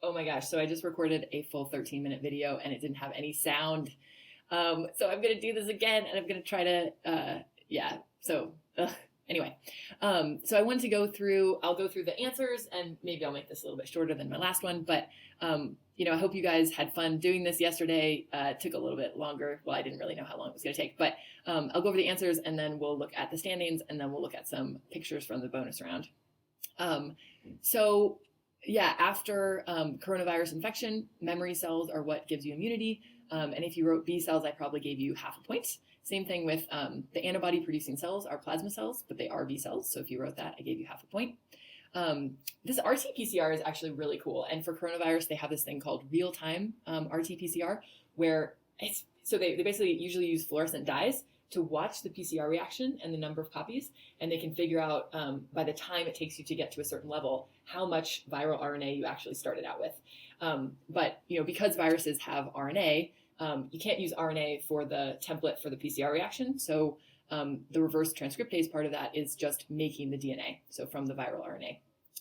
Oh my gosh. So I just recorded a full 13-minute video and it didn't have any sound. So I'm going to do this again and I'm going to try to, yeah. So anyway, so I wanted to I'll go through the answers and maybe I'll make this a little bit shorter than my last one, but I hope you guys had fun doing this yesterday. It took a little bit longer. Well, I didn't really know how long it was going to take, but I'll go over the answers and then we'll look at the standings and then we'll look at some pictures from the bonus round. So yeah, after coronavirus infection, memory cells are what gives you immunity. And if you wrote B cells, I probably gave you half a point. Same thing with the antibody producing cells are plasma cells, but they are B cells. So if you wrote that, I gave you half a point. This RT-PCR is actually really cool. And for coronavirus, they have this thing called real-time RT-PCR, where they basically usually use fluorescent dyes to watch the PCR reaction and the number of copies, and they can figure out by the time it takes you to get to a certain level how much viral RNA you actually started out with. But because viruses have RNA, you can't use RNA for the template for the PCR reaction. So the reverse transcriptase part of that is just making the DNA, so from the viral RNA.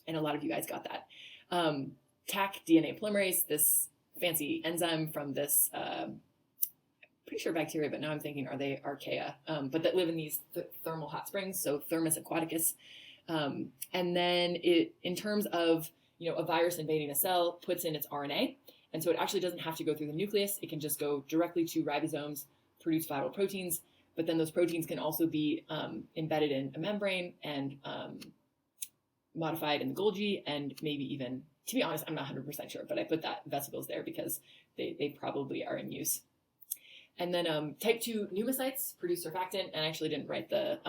And a lot of you guys got that. Taq DNA polymerase, this fancy enzyme from this pretty sure bacteria, but now I'm thinking, are they archaea? But that live in these thermal hot springs, so Thermus aquaticus. And then in terms of, a virus invading a cell, puts in its RNA. And so it actually doesn't have to go through the nucleus. It can just go directly to ribosomes, produce viral proteins. But then those proteins can also be embedded in a membrane and modified in the Golgi, and maybe even, to be honest, I'm not 100% sure, but I put that vesicles there because they probably are in use. And then type 2 pneumocytes produce surfactant, and I actually didn't write the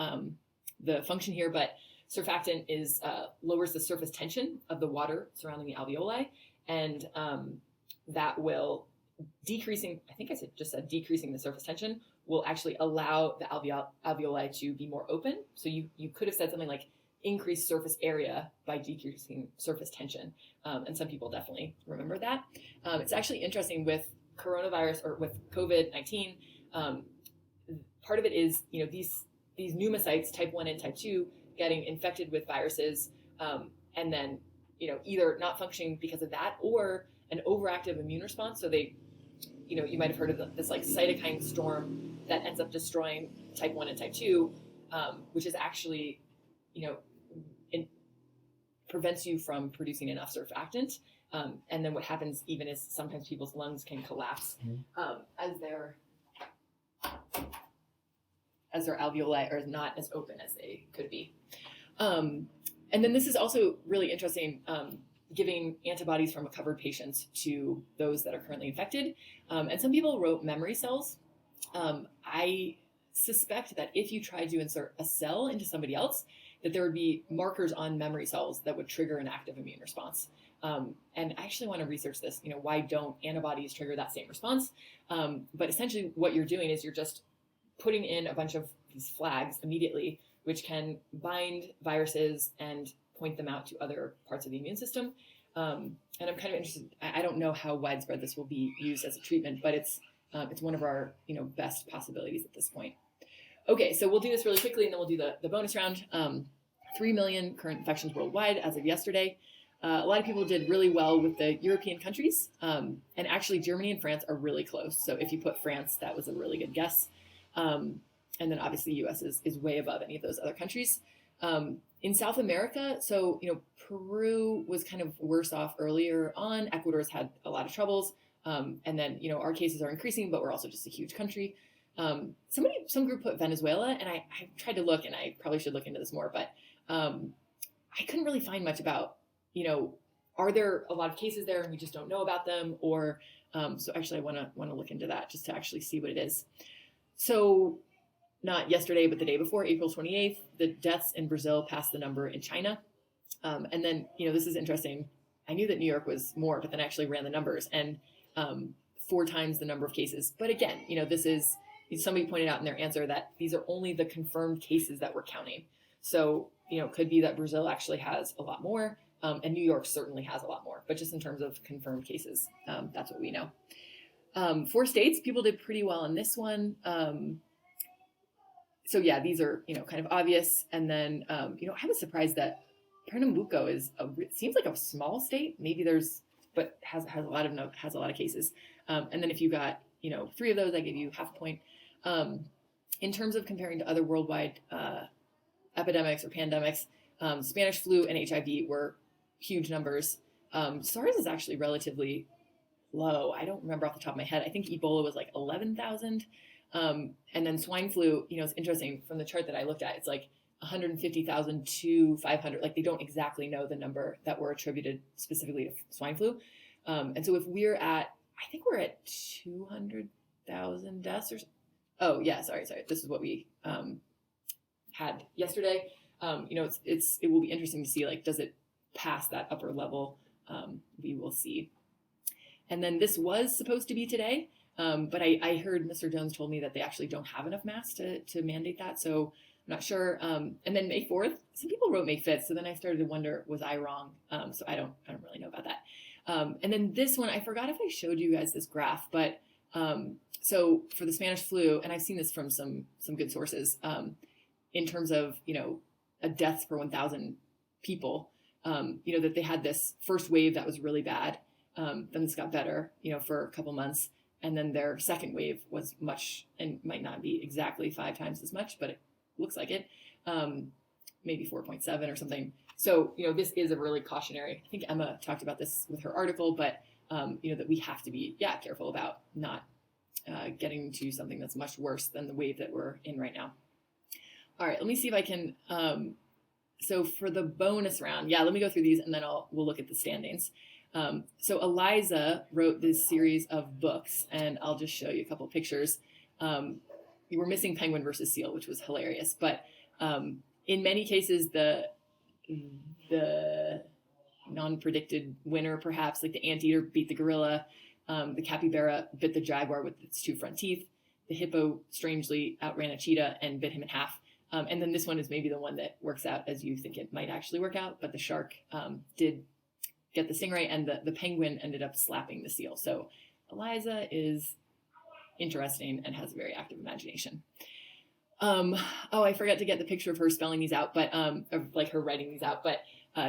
function here, but surfactant lowers the surface tension of the water surrounding the alveoli, and that will decreasing the surface tension will actually allow the alveoli to be more open. So you could have said something like increase surface area by decreasing surface tension, and some people definitely remember that. It's actually interesting with coronavirus or with COVID-19, part of it is, these pneumocytes, type 1 and type 2, getting infected with viruses, and then, either not functioning because of that or an overactive immune response. So they, you might have heard of this like cytokine storm that ends up destroying type 1 and type 2, which is actually, it prevents you from producing enough surfactant. And then what happens even is sometimes people's lungs can collapse as their alveoli are not as open as they could be. And then this is also really interesting, giving antibodies from recovered patients to those that are currently infected. And some people wrote memory cells. I suspect that if you tried to insert a cell into somebody else, that there would be markers on memory cells that would trigger an active immune response. And I actually want to research this, why don't antibodies trigger that same response? But essentially what you're doing is you're just putting in a bunch of these flags immediately, which can bind viruses and point them out to other parts of the immune system. And I'm kind of interested, I don't know how widespread this will be used as a treatment, but it's one of our, best possibilities at this point. Okay, so we'll do this really quickly and then we'll do the bonus round. 3 million current infections worldwide as of yesterday. A lot of people did really well with the European countries, and actually Germany and France are really close. So if you put France, that was a really good guess. And then obviously US is way above any of those other countries. In South America, so, Peru was kind of worse off earlier on. Ecuador's had a lot of troubles. And then, our cases are increasing, but we're also just a huge country. Some group put Venezuela, and I tried to look, and I probably should look into this more, but I couldn't really find much about, are there a lot of cases there and we just don't know about them? Or, so actually I want to look into that just to actually see what it is. So not yesterday, but the day before, April 28th, the deaths in Brazil passed the number in China. And then, this is interesting. I knew that New York was more, but then I actually ran the numbers and 4 times the number of cases. But again, this is, somebody pointed out in their answer that these are only the confirmed cases that we're counting. So, it could be that Brazil actually has a lot more. And New York certainly has a lot more, but just in terms of confirmed cases, that's what we know. 4 states, people did pretty well on this one. So yeah, these are, kind of obvious. And then, I was surprised that Pernambuco seems like a small state. Maybe there's but has a lot of cases. And then if you got 3 of those, I gave you half a point. In terms of comparing to other worldwide epidemics or pandemics, Spanish flu and HIV were huge numbers. SARS is actually relatively low. I don't remember off the top of my head. I think Ebola was like 11,000. And then swine flu, it's interesting from the chart that I looked at, it's like 150,000 to 500. Like they don't exactly know the number that were attributed specifically to swine flu. And so if I think we're at 200,000 deaths or, oh yeah, sorry. This is what we had yesterday. It will be interesting to see, like, does it pass that upper level? We will see. And then this was supposed to be today, but I heard Mr. Jones told me that they actually don't have enough masks to mandate that. So I'm not sure. And then May 4th, some people wrote May 5th. So then I started to wonder, was I wrong? So I don't really know about that. And then this one, I forgot if I showed you guys this graph, but so for the Spanish flu, and I've seen this from some good sources, in terms of, a deaths per 1,000 people, that they had this first wave that was really bad. Then this got better, for a couple months. And then their second wave was much, and might not be exactly 5 times as much, but it looks like it, maybe 4.7 or something. So, this is a really cautionary. I think Emma talked about this with her article, but, that we have to be, careful about not getting to something that's much worse than the wave that we're in right now. All right, let me see if I can, so for the bonus round, let me go through these and then we'll look at the standings. So Eliza wrote this series of books, and I'll just show you a couple of pictures. You were missing penguin versus seal, which was hilarious, but in many cases, the non-predicted winner, perhaps, like the anteater beat the gorilla, the capybara bit the jaguar with its 2 front teeth, the hippo strangely outran a cheetah and bit him in half. And then this one is maybe the one that works out as you think it might actually work out, but the shark did get the stingray, and the penguin ended up slapping the seal. So Eliza is interesting and has a very active imagination. I forgot to get the picture of her spelling these out, but of like her writing these out. But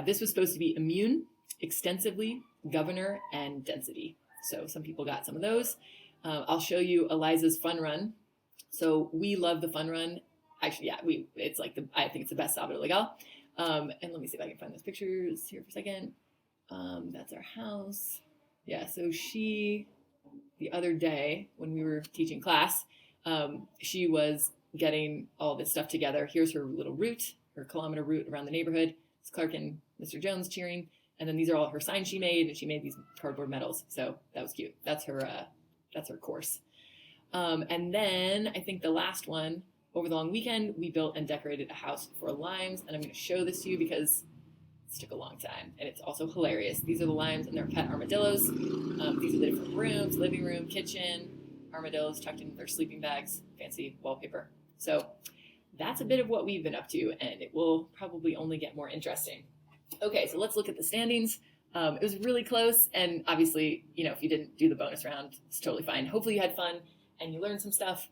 this was supposed to be immune, extensively, governor, and density. So some people got some of those. I'll show you Eliza's fun run. So we love the fun run. Actually, it's like I think it's the best Sábado Legal. And let me see if I can find those pictures here for a second. That's our house. So the other day when we were teaching class, she was getting all this stuff together. Here's her little route, her kilometer route around the neighborhood. It's Clark and Mr. Jones cheering. And then these are all her signs she made, and she made these cardboard medals. So that was cute. That's her course. And then I think the last one, over the long weekend, we built and decorated a house for limes. And I'm going to show this to you because it took a long time, and it's also hilarious. These are the limes and their pet armadillos. These are the different rooms: living room, kitchen, armadillos tucked into their sleeping bags, fancy wallpaper. So that's a bit of what we've been up to, and it will probably only get more interesting. Okay, so let's look at the standings. It was really close, and obviously, if you didn't do the bonus round, it's totally fine. Hopefully you had fun and you learned some stuff.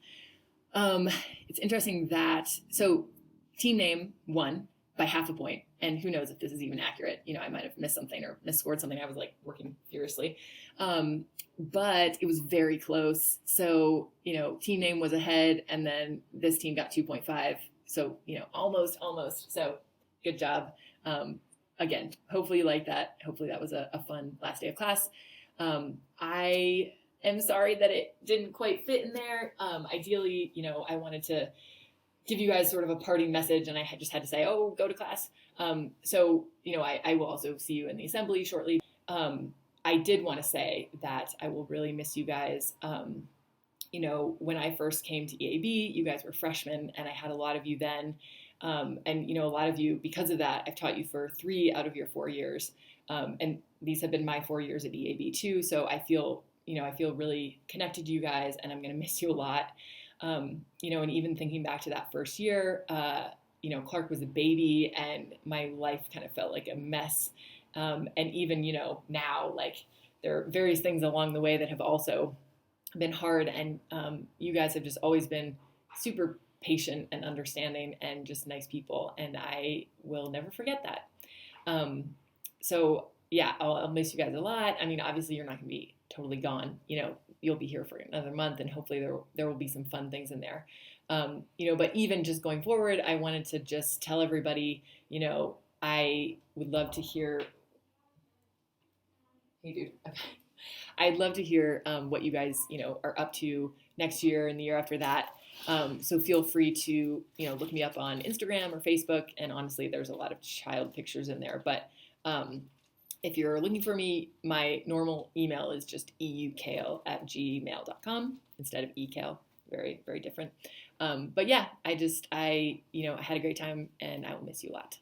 It's interesting that, so team name won by half a point. And who knows if this is even accurate. I might have missed something or misscored something. I was like working furiously. But it was very close. So, team name was ahead, and then this team got 2.5. So, almost. So good job. Again, hopefully you like that. Hopefully that was a fun last day of class. I am sorry that it didn't quite fit in there. Ideally, I wanted to give you guys sort of a parting message, and I just had to say, go to class. So, I will also see you in the assembly shortly. I did want to say that I will really miss you guys. When I first came to EAB, you guys were freshmen, and I had a lot of you then. And, a lot of you, because of that, I've taught you for 3 out of your 4 years. And these have been my 4 years at EAB too. So I feel really connected to you guys, and I'm going to miss you a lot. And even thinking back to that first year, Clark was a baby, and my life kind of felt like a mess. And even, now, like, there are various things along the way that have also been hard. And you guys have just always been super patient and understanding and just nice people. And I will never forget that. So yeah, I'll miss you guys a lot. I mean, obviously you're not going to be totally gone. You'll be here for another month, and hopefully there will be some fun things in there. But even just going forward, I wanted to just tell everybody, I would love to hear. Hey, dude. Okay. I'd love to hear what you guys, are up to next year and the year after that. So feel free to, look me up on Instagram or Facebook. And honestly, there's a lot of child pictures in there. But if you're looking for me, my normal email is just eukale@gmail.com instead of ekale. Very, very different. But yeah, I had a great time, and I will miss you a lot.